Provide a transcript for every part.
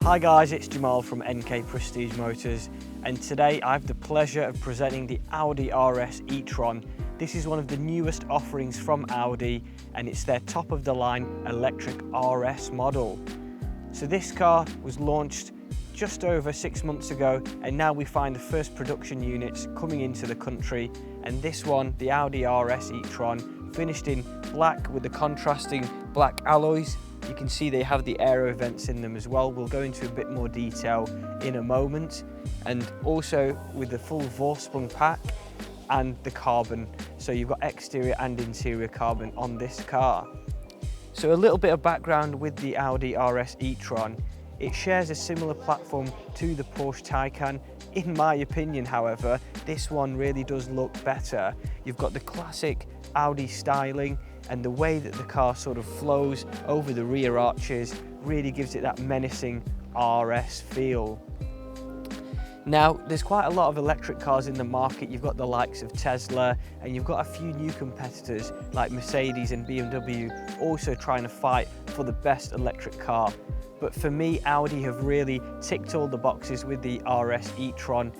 Hi guys, it's Jamal from Enkae Prestige Motors, and today I have the pleasure of presenting the Audi RS E-Tron. This is one of the newest offerings from Audi, and it's their top of the line electric RS model. So this car was launched just over 6 months ago, and now we find the first production units coming into the country. And this one, the Audi RS E-Tron, finished in black with the contrasting black alloys. You can see they have the aero vents in them as well. We'll go into a bit more detail in a moment. And also with the full Vorsprung pack and the carbon. So you've got exterior and interior carbon on this car. So a little bit of background with the Audi RS E-Tron. It shares a similar platform to the Porsche Taycan. In my opinion, however, this one really does look better. You've got the classic Audi styling, and the way that the car sort of flows over the rear arches really gives it that menacing RS feel. Now, there's quite a lot of electric cars in the market. You've got the likes of Tesla, and you've got a few new competitors like Mercedes and BMW also trying to fight for the best electric car. But for me, Audi have really ticked all the boxes with the RS E-Tron,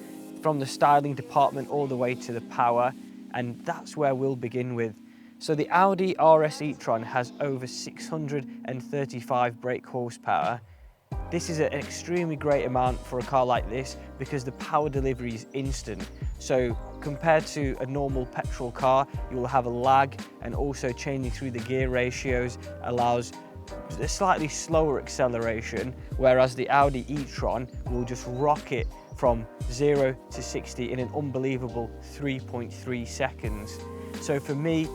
from the styling department all the way to the power, and that's where we'll begin with. So the Audi RS E-Tron has over 635 brake horsepower. This is an extremely great amount for a car like this because the power delivery is instant. So compared to a normal petrol car, you will have a lag, and also changing through the gear ratios allows a slightly slower acceleration, whereas the Audi E-Tron will just rocket from 0 to 60 in an unbelievable 3.3 seconds. So for me,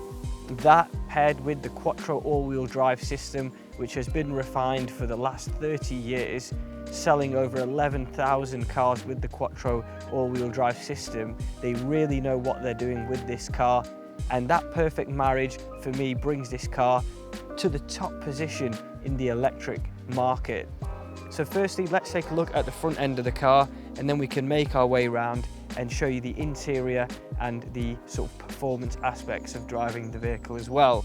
that paired with the Quattro all-wheel drive system, which has been refined for the last 30 years, selling over 11,000 cars with the Quattro all-wheel drive system, they really know what they're doing with this car. And that perfect marriage for me brings this car to the top position in the electric market. So firstly, let's take a look at the front end of the car, and then we can make our way around and show you the interior and the sort of performance aspects of driving the vehicle as well.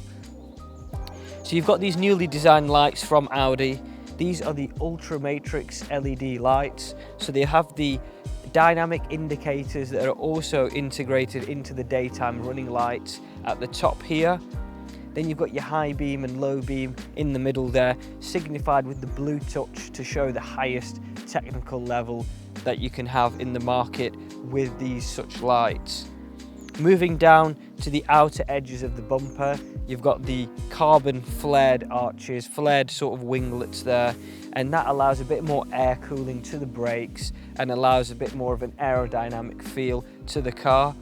So you've got these newly designed lights from Audi. These are the Ultra Matrix LED lights. So they have the dynamic indicators that are also integrated into the daytime running lights at the top here. Then you've got your high beam and low beam in the middle there, signified with the blue touch to show the highest technical level that you can have in the market with these such lights. Moving down to the outer edges of the bumper, you've got the carbon flared arches, flared sort of winglets there, and that allows a bit more air cooling to the brakes and allows a bit more of an aerodynamic feel to the car.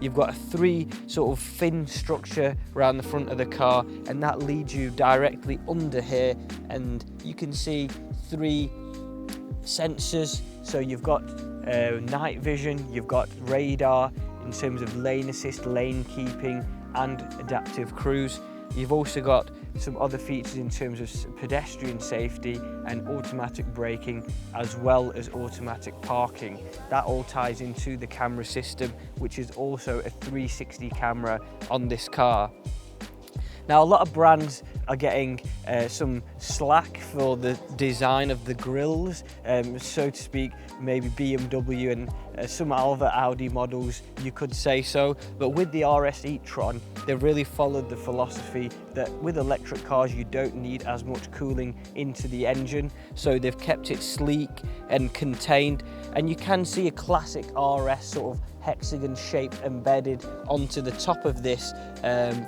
You've got a 3 sort of fin structure around the front of the car, and that leads you directly under here, and you can see 3 sensors. So you've got night vision, you've got radar in terms of lane assist, lane keeping, and adaptive cruise. You've also got some other features in terms of pedestrian safety and automatic braking, as well as automatic parking. That all ties into the camera system, which is also a 360 camera on this car. Now, a lot of brands are getting some slack for the design of the grills, so to speak. Maybe BMW and some other Audi models, you could say so. But with the RS E-Tron, they've really followed the philosophy that with electric cars, you don't need as much cooling into the engine. So they've kept it sleek and contained. And you can see a classic RS sort of hexagon shape embedded onto the top of this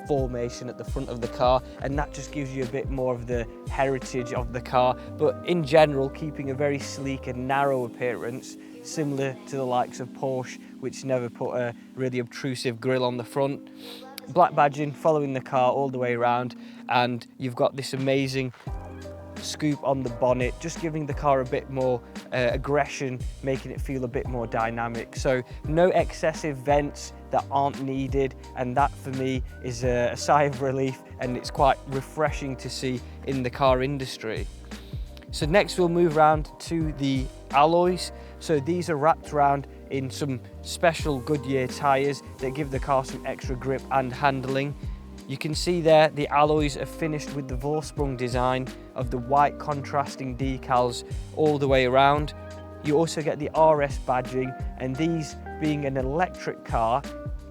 formation at the front of the car, and that just gives you a bit more of the heritage of the car, but in general keeping a very sleek and narrow appearance, similar to the likes of Porsche, which never put a really obtrusive grille on the front. Black badging following the car all the way around, and you've got this amazing scoop on the bonnet, just giving the car a bit more aggression, making it feel a bit more dynamic. So no excessive vents that aren't needed, and that for me is a sigh of relief, and it's quite refreshing to see in the car industry. So next we'll move around to the alloys. So these are wrapped around in some special Goodyear tyres that give the car some extra grip and handling. You can see there the alloys are finished with the Vorsprung design of the white contrasting decals all the way around. You also get the RS badging, and these being an electric car,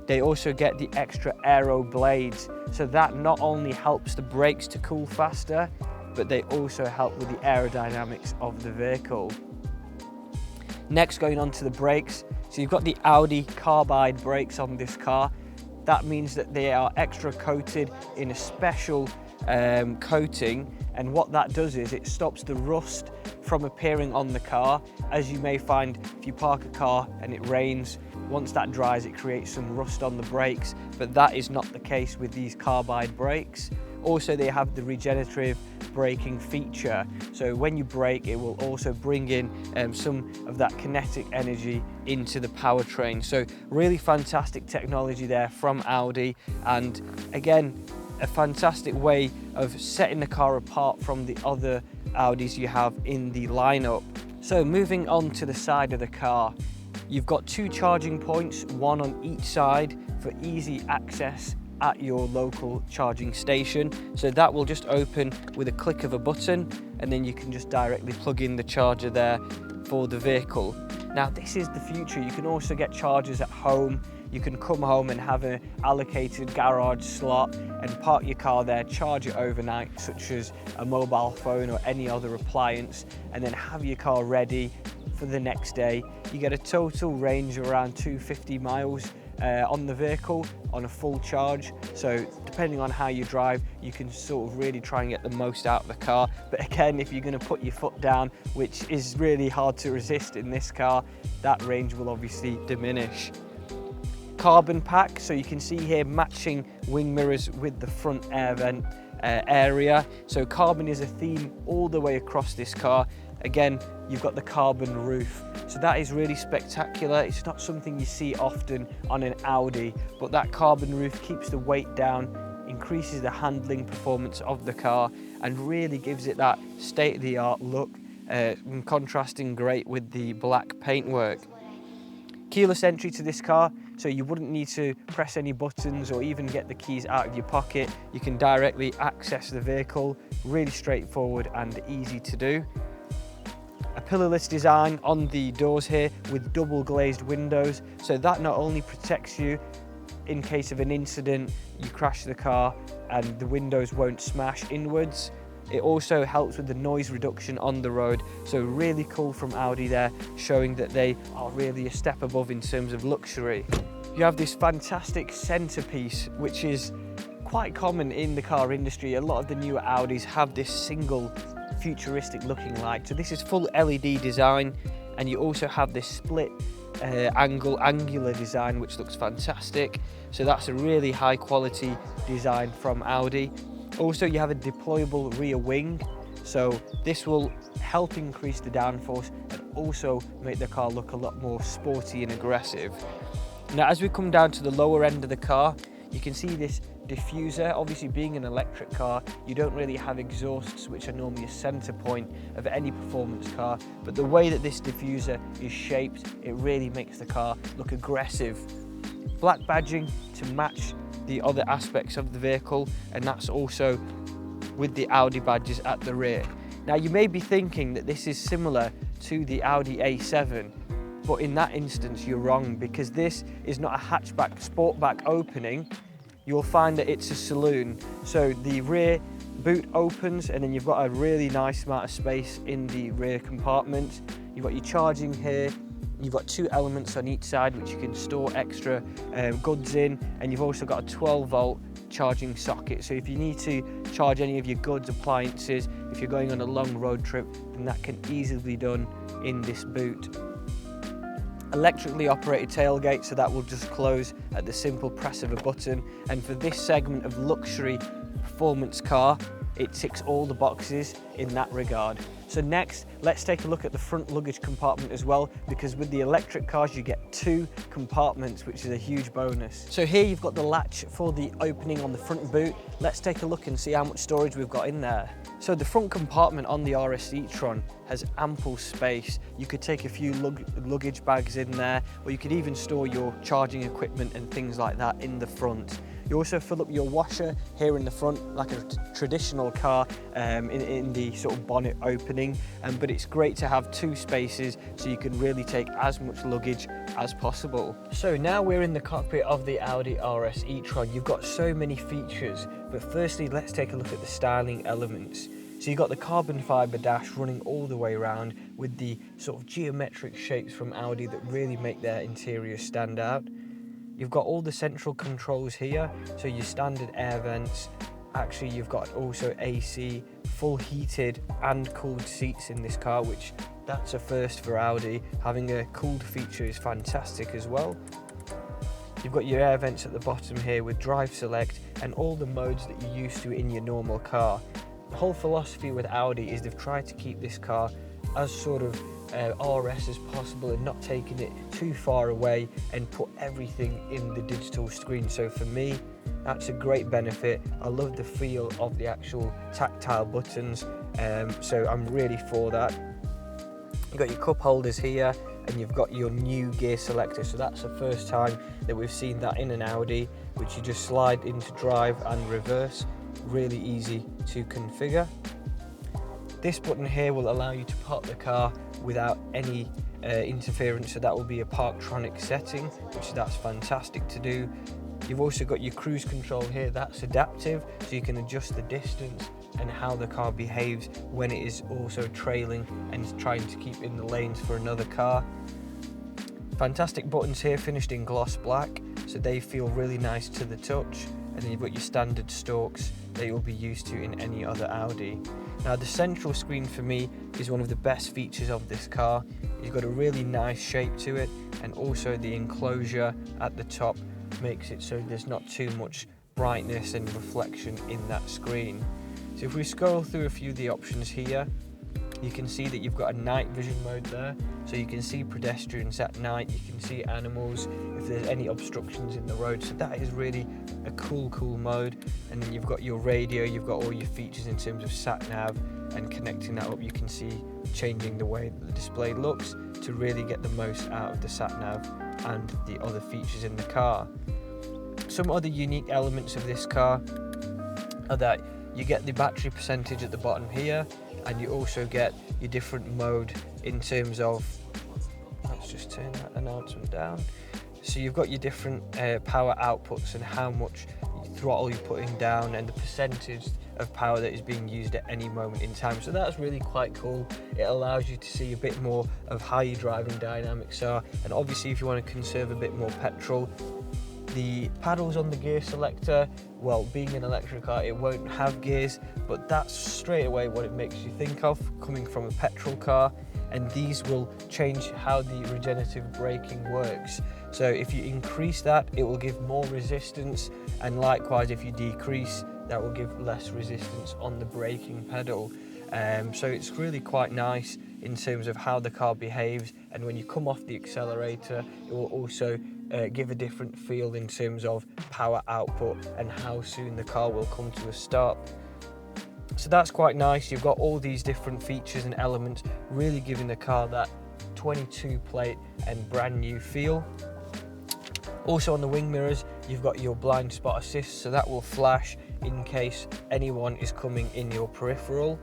they also get the extra aero blades. So that not only helps the brakes to cool faster, but they also help with the aerodynamics of the vehicle. Next, going on to the brakes. So you've got the Audi carbide brakes on this car. That means that they are extra coated in a special coating, and what that does is it stops the rust from appearing on the car. As you may find, if you park a car and it rains, once that dries it creates some rust on the brakes, but that is not the case with these carbide brakes. Also, they have the regenerative braking feature, so when you brake it will also bring in some of that kinetic energy into the powertrain. So really fantastic technology there from Audi, and again a fantastic way of setting the car apart from the other Audis you have in the lineup. So moving on to the side of the car, you've got 2 charging points, one on each side for easy access at your local charging station. So that will just open with a click of a button, and then you can just directly plug in the charger there for the vehicle. Now this is the future. You can also get chargers at home. You can come home and have an allocated garage slot and park your car there, charge it overnight, such as a mobile phone or any other appliance, and then have your car ready for the next day. You get a total range of around 250 miles on the vehicle on a full charge. So depending on how you drive, you can sort of really try and get the most out of the car. But again, if you're going to put your foot down, which is really hard to resist in this car, that range will obviously diminish. Carbon pack, so you can see here matching wing mirrors with the front air vent area. So carbon is a theme all the way across this car. Again, you've got the carbon roof, so that is really spectacular. It's not something you see often on an Audi, but that carbon roof keeps the weight down, increases the handling performance of the car, and really gives it that state-of-the-art look, contrasting great with the black paintwork. Keyless entry to this car, so you wouldn't need to press any buttons or even get the keys out of your pocket. You can directly access the vehicle, really straightforward and easy to do. A pillarless design on the doors here with double glazed windows, so that not only protects you in case of an incident, you crash the car and the windows won't smash inwards, it also helps with the noise reduction on the road. So really cool from Audi there, showing that they are really a step above in terms of luxury. You have this fantastic centerpiece, which is quite common in the car industry. A lot of the newer Audis have this single futuristic looking light. So this is full LED design, and you also have this split angular design, which looks fantastic. So that's a really high quality design from Audi. Also, you have a deployable rear wing, so this will help increase the downforce and also make the car look a lot more sporty and aggressive. Now, as we come down to the lower end of the car, you can see this diffuser. Obviously, being an electric car, you don't really have exhausts, which are normally a center point of any performance car, but the way that this diffuser is shaped, it really makes the car look aggressive. Black badging to match the other aspects of the vehicle, and that's also with the Audi badges at the rear. Now, you may be thinking that this is similar to the Audi A7, but in that instance you're wrong, because this is not a hatchback sportback opening. You'll find that it's a saloon, so the rear boot opens and then you've got a really nice amount of space in the rear compartment. You've got your charging here, you've got 2 elements on each side which you can store extra goods in, and you've also got a 12-volt charging socket, so if you need to charge any of your goods, appliances, if you're going on a long road trip, then that can easily be done in this boot. Electrically operated tailgate, so that will just close at the simple press of a button, and for this segment of luxury performance car, it ticks all the boxes in that regard. So next, let's take a look at the front luggage compartment as well, because with the electric cars you get 2 compartments, which is a huge bonus. So here you've got the latch for the opening on the front boot. Let's take a look and see how much storage we've got in there. So the front compartment on the RS E-Tron has ample space. You could take a few luggage bags in there, or you could even store your charging equipment and things like that in the front. You also fill up your washer here in the front like a traditional car in the sort of bonnet opening, but it's great to have two spaces so you can really take as much luggage as possible. So now we're in the cockpit of the Audi RS E-Tron. You've got so many features, but firstly let's take a look at the styling elements. So you've got the carbon fibre dash running all the way around with the sort of geometric shapes from Audi that really make their interior stand out. You've got all the central controls here, so your standard air vents. Actually, you've got also AC, full heated and cooled seats in this car, which that's a first for Audi. Having a cooled feature is fantastic as well. You've got your air vents at the bottom here with drive select and all the modes that you're used to in your normal car. The whole philosophy with Audi is they've tried to keep this car as sort of RS as possible and not taking it too far away and put everything in the digital screen. So for me, that's a great benefit. I love the feel of the actual tactile buttons, so I'm really for that. You've got your cup holders here and you've got your new gear selector. So that's the first time that we've seen that in an Audi, which you just slide into drive and reverse. Really easy to configure. This button here will allow you to park the car without any interference, so that will be a Parktronic setting, which that's fantastic to do. You've also got your cruise control here, that's adaptive, so you can adjust the distance and how the car behaves when it is also trailing and trying to keep in the lanes for another car. Fantastic buttons here, finished in gloss black, so they feel really nice to the touch. And then you've got your standard stalks that you'll be used to in any other Audi. Now the central screen for me is one of the best features of this car. You've got a really nice shape to it, and also the enclosure at the top makes it so there's not too much brightness and reflection in that screen. So if we scroll through a few of the options here, you can see that you've got a night vision mode there, so you can see pedestrians at night, you can see animals if there's any obstructions in the road, so that is really a cool mode. And then you've got your radio, you've got all your features in terms of sat nav, and connecting that up you can see changing the way that the display looks to really get the most out of the sat nav and the other features in the car. Some other unique elements of this car are that you get the battery percentage at the bottom here, and you also get your different mode in terms of, let's just turn that announcement down. So you've got your different power outputs and how much throttle you're putting down and the percentage of power that is being used at any moment in time. So that's really quite cool. It allows you to see a bit more of how your driving dynamics are, and obviously if you want to conserve a bit more petrol, the paddles on the gear selector, well, being an electric car, it won't have gears, but that's straight away what it makes you think of coming from a petrol car. And these will change how the regenerative braking works. So if you increase that, it will give more resistance, and likewise if you decrease, that will give less resistance on the braking pedal. So it's really quite nice in terms of how the car behaves, and when you come off the accelerator, it will also give a different feel in terms of power output and how soon the car will come to a stop. So that's quite nice. You've got all these different features and elements really giving the car that 22 plate and brand new feel. Also on the wing mirrors, you've got your blind spot assist, so that will flash in case anyone is coming in your peripheral.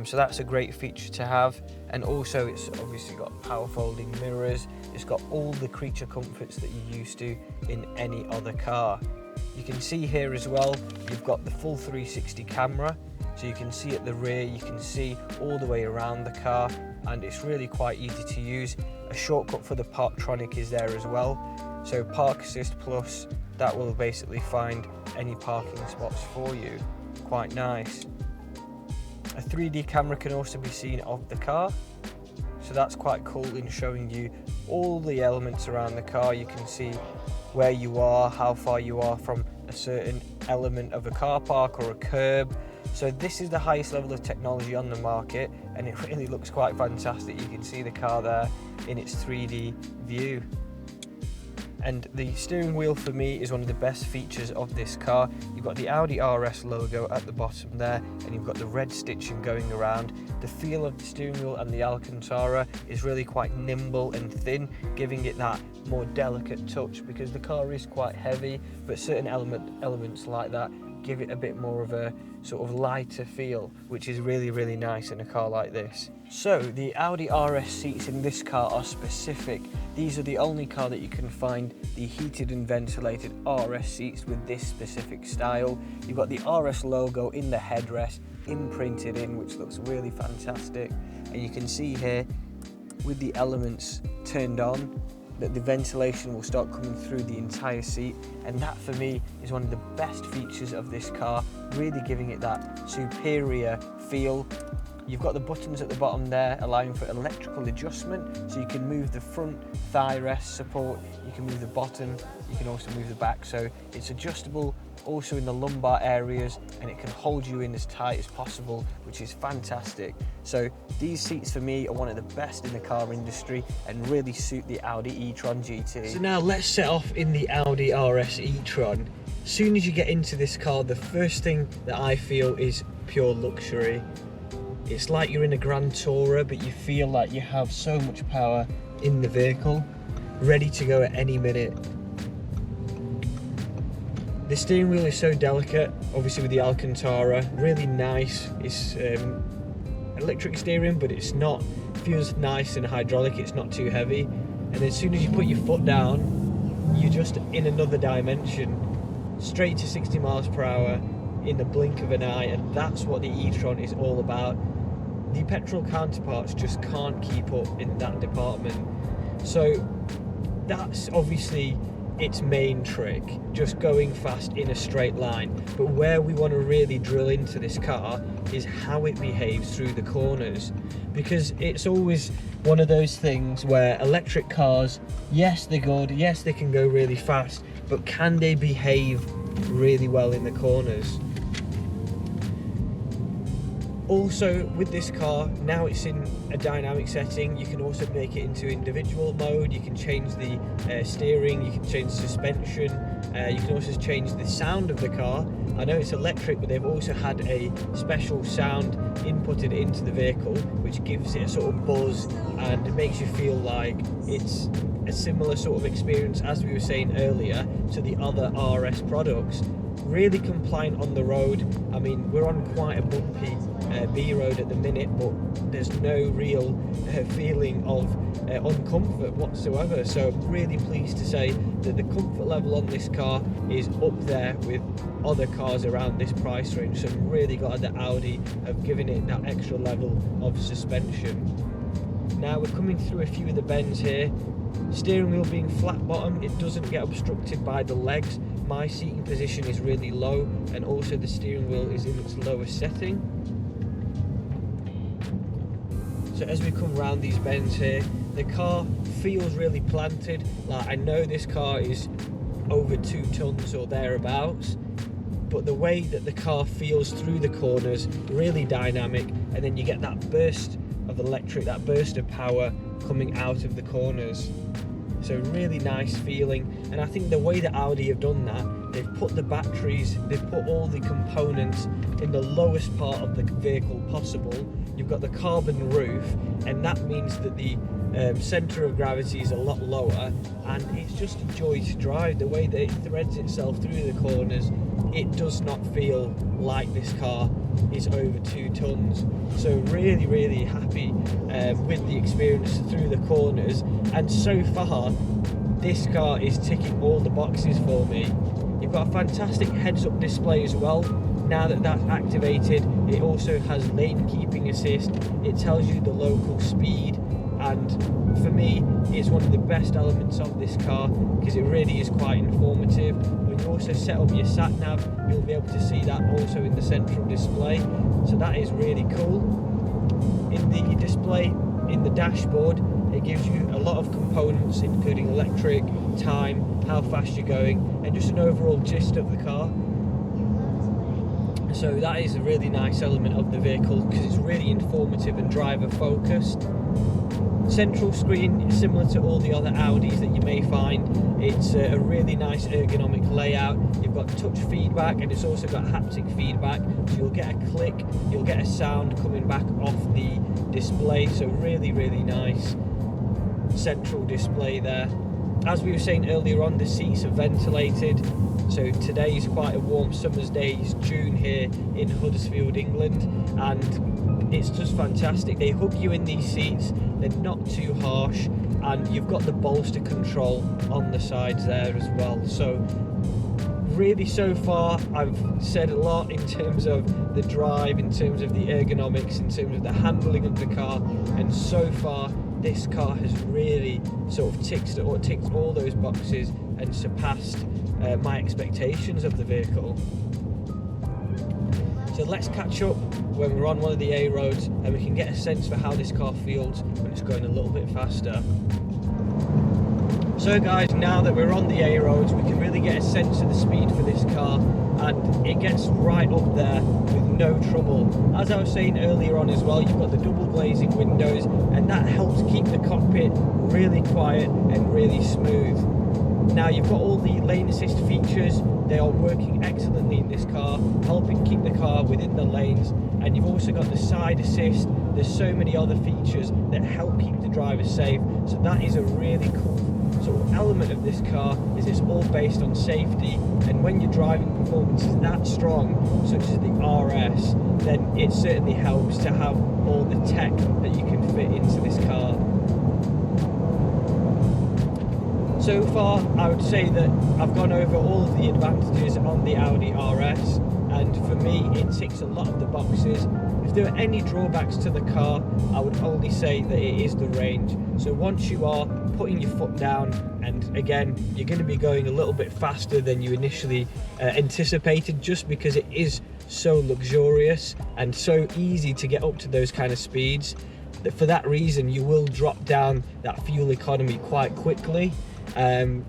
So that's a great feature to have. And also it's obviously got power folding mirrors. It's got all the creature comforts that you're used to in any other car. You can see here as well, you've got the full 360 camera. So you can see at the rear, you can see all the way around the car, and it's really quite easy to use. A shortcut for the Parktronic is there as well. So Park Assist Plus, that will basically find any parking spots for you. Quite nice. A 3D camera can also be seen of the car. So that's quite cool in showing you all the elements around the car. You can see where you are, how far you are from a certain element of a car park or a curb. So this is the highest level of technology on the market, and it really looks quite fantastic. You can see the car there in its 3D view. And the steering wheel for me is one of the best features of this car. You've got the Audi RS logo at the bottom there, and you've got the red stitching going around. The feel of the steering wheel and the Alcantara is really quite nimble and thin, giving it that more delicate touch, because the car is quite heavy, but certain elements like that give it a bit more of a sort of lighter feel, which is really, really nice in a car like this. So the Audi RS seats in this car are specific. These are the only car that you can find the heated and ventilated RS seats with this specific style. You've got the RS logo in the headrest, imprinted in, which looks really fantastic. And you can see here with the elements turned on that the ventilation will start coming through the entire seat, and that for me is one of the best features of this car, really giving it that superior feel. You've got the buttons at the bottom there allowing for electrical adjustment, so you can move the front thigh rest support, you can move the bottom, you can also move the back, so it's adjustable also in the lumbar areas, and it can hold you in as tight as possible, which is fantastic. So these seats for me are one of the best in the car industry and really suit the Audi e-tron GT. So now let's set off in the Audi RS e-tron. As soon as you get into this car, the first thing that I feel is pure luxury. It's like you're in a Grand Tourer, but you feel like you have so much power in the vehicle, ready to go at any minute. The steering wheel is so delicate, obviously with the Alcantara, really nice. It's electric steering, but it's not, feels nice and hydraulic, it's not too heavy. And as soon as you put your foot down, you're just in another dimension, straight to 60 miles per hour in the blink of an eye, and that's what the e-tron is all about. The petrol counterparts just can't keep up in that department. So that's obviously its main trick, just going fast in a straight line. But where we want to really drill into this car is how it behaves through the corners, because it's always one of those things where electric cars, yes, they're good, yes, they can go really fast, but can they behave really well in the corners? Also with this car, now it's in a dynamic setting, you can also make it into individual mode, you can change the steering, you can change the suspension, you can also change the sound of the car. I know it's electric, but they've also had a special sound inputted into the vehicle which gives it a sort of buzz, and it makes you feel like it's a similar sort of experience, as we were saying earlier, to the other RS products. Really compliant on the road. I mean, we're on quite a bumpy B road at the minute, but there's no real feeling of uncomfort whatsoever. So I'm really pleased to say that the comfort level on this car is up there with other cars around this price range. So I'm really glad that Audi have given it that extra level of suspension. Now we're coming through a few of the bends here. Steering wheel being flat bottom, it doesn't get obstructed by the legs. My seating position is really low, and also the steering wheel is in its lowest setting. So as we come around these bends here, the car feels really planted. Like, I know this car is over 2 tons or thereabouts, but the way that the car feels through the corners, really dynamic, and then you get that burst of electric, that burst of power coming out of the corners. So really nice feeling, and I think the way that Audi have done that, they've put the batteries, they've put all the components in the lowest part of the vehicle possible. You've got the carbon roof, and that means that the centre of gravity is a lot lower, and it's just a joy to drive. The way that it threads itself through the corners, it does not feel like this car is over 2 tons. So really, really happy with the experience through the corners, and so far this car is ticking all the boxes for me. You've got a fantastic heads-up display as well. Now that that's activated, it also has lane keeping assist. It tells you the local speed, and for me it's one of the best elements of this car because it really is quite informative. When you also set up your sat nav, you'll be able to see that also in the central display, so that is really cool. In the display in the dashboard, it gives you a lot of components including electric, time, how fast you're going, and just an overall gist of the car. So that is a really nice element of the vehicle because it's really informative and driver focused. Central screen, similar to all the other Audis that you may find. It's a really nice ergonomic layout. You've got touch feedback, and it's also got haptic feedback, so you'll get a click, you'll get a sound coming back off the display, so really nice central display there. As we were saying earlier on, the seats are ventilated, so today is quite a warm summer's day. It's June here in Huddersfield, England, and it's just fantastic. They hug you in these seats, they're not too harsh, and you've got the bolster control on the sides there as well. So really, so far I've said a lot in terms of the drive, in terms of the ergonomics, in terms of the handling of the car, and so far this car has really sort of ticked all those boxes and surpassed my expectations of the vehicle. So let's catch up when we're on one of the A roads and we can get a sense for how this car feels when it's going a little bit faster. So guys, now that we're on the A roads, we can really get a sense of the speed for this car, and it gets right up there with no trouble. As I was saying earlier on as well, you've got the double glazing windows, and that helps keep the cockpit really quiet and really smooth. Now you've got all the lane assist features. They are working excellently in this car, helping keep the car within the lanes, and you've also got the side assist. There's so many other features that help keep the driver safe, so that is a really cool sort of element of this car. Is it's all based on safety, and when your driving performance is that strong, such as the RS, then it certainly helps to have all the tech that you can fit into this car. So far, I would say that I've gone over all of the advantages on the Audi RS, and for me it ticks a lot of the boxes. If there are any drawbacks to the car, I would only say that it is the range. So once you are putting your foot down, and again, you're going to be going a little bit faster than you initially anticipated, just because it is so luxurious and so easy to get up to those kind of speeds, that for that reason you will drop down that fuel economy quite quickly.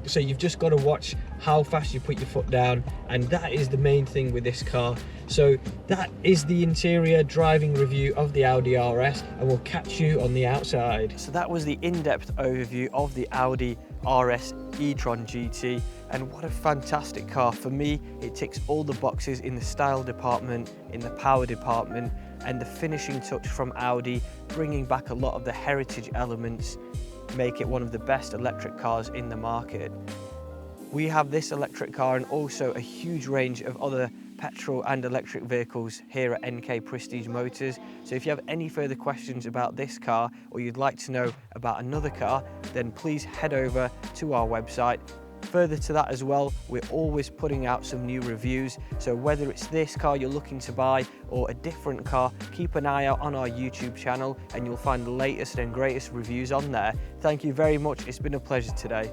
So you've just got to watch how fast you put your foot down, and that is the main thing with this car. So that is the interior driving review of the Audi RS, and we'll catch you on the outside. So that was the in-depth overview of the Audi RS E-Tron GT, and what a fantastic car. For me, it ticks all the boxes in the style department, in the power department, and the finishing touch from Audi, bringing back a lot of the heritage elements, make it one of the best electric cars in the market. We have this electric car and also a huge range of other petrol and electric vehicles here at Enkae Prestige Motors. So if you have any further questions about this car, or you'd like to know about another car, then please head over to our website. Further to that as well, we're always putting out some new reviews, so whether it's this car you're looking to buy or a different car, keep an eye out on our YouTube channel and you'll find the latest and greatest reviews on there. Thank you very much, it's been a pleasure today.